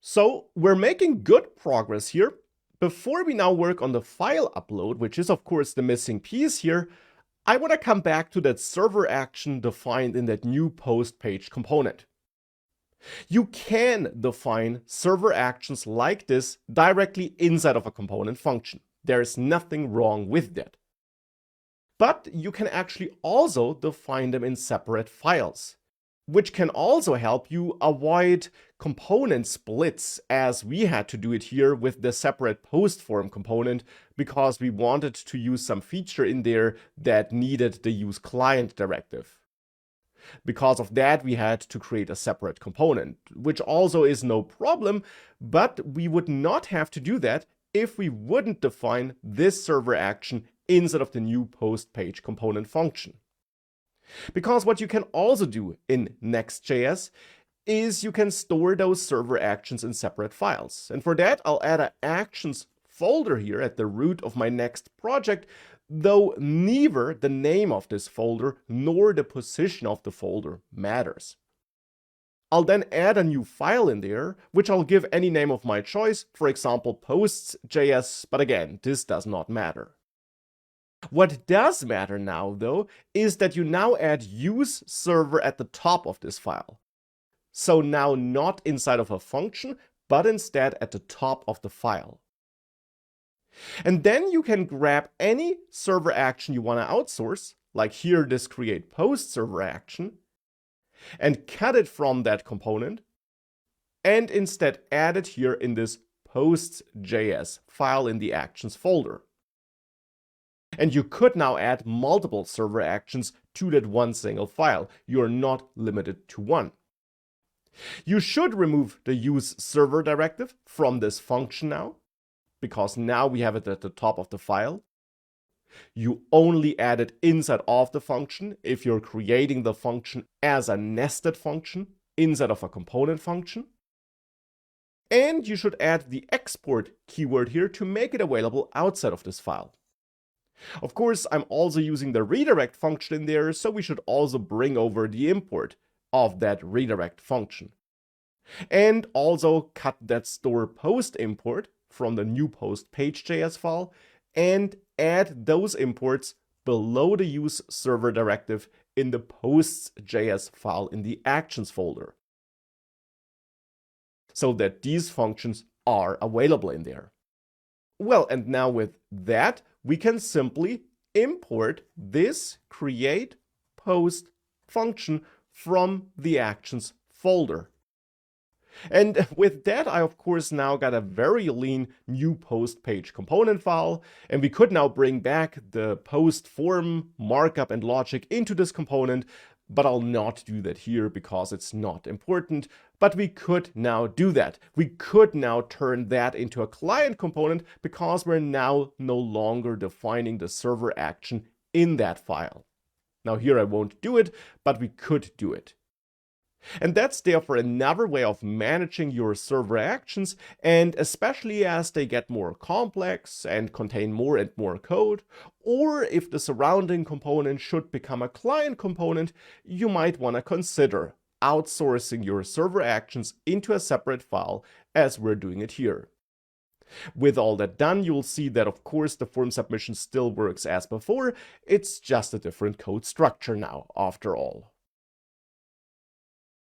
So we're making good progress here. Before we now work on the file upload, which is of course the missing piece here, I want to come back to that server action defined in that new post page component. You can define server actions like this directly inside of a component function. There's nothing wrong with that. But you can actually also define them in separate files, which can also help you avoid component splits, as we had to do it here with the separate post form component because we wanted to use some feature in there that needed the use client directive. Because of that, we had to create a separate component, which also is no problem, but we would not have to do that if we wouldn't define this server action inside of the new post page component function. Because what you can also do in Next.js is you can store those server actions in separate files. And for that, I'll add an actions folder here at the root of my next project, though neither the name of this folder nor the position of the folder matters. I'll then add a new file in there, which I'll give any name of my choice, for example, posts.js, but again, this does not matter. What does matter now, though, is that you now add use server at the top of this file. So now not inside of a function, but instead at the top of the file. And then you can grab any server action you want to outsource, like here this create post server action, and cut it from that component, and instead add it here in this posts.js file in the actions folder. And you could now add multiple server actions to that one single file. You are not limited to one. You should remove the use server directive from this function now, because now we have it at the top of the file. You only add it inside of the function if you're creating the function as a nested function inside of a component function. And you should add the export keyword here to make it available outside of this file. Of course, I'm also using the redirect function in there, so we should also bring over the import of that redirect function. And also cut that store post import from the new post page.js file and add those imports below the use server directive in the posts.js file in the actions folder, so that these functions are available in there. Well, and now with that, we can simply import this create post function from the actions folder. And with that, I of course now got a very lean new post page component file, and we could now bring back the post form markup and logic into this component, but I'll not do that here because it's not important. But we could now do that. We could now turn that into a client component because we're now no longer defining the server action in that file. Now here I won't do it, but we could do it. And that's therefore another way of managing your server actions, and especially as they get more complex and contain more and more code, or if the surrounding component should become a client component, you might want to consider outsourcing your server actions into a separate file as we're doing it here. With all that done, you'll see that of course the form submission still works as before, it's just a different code structure now after all.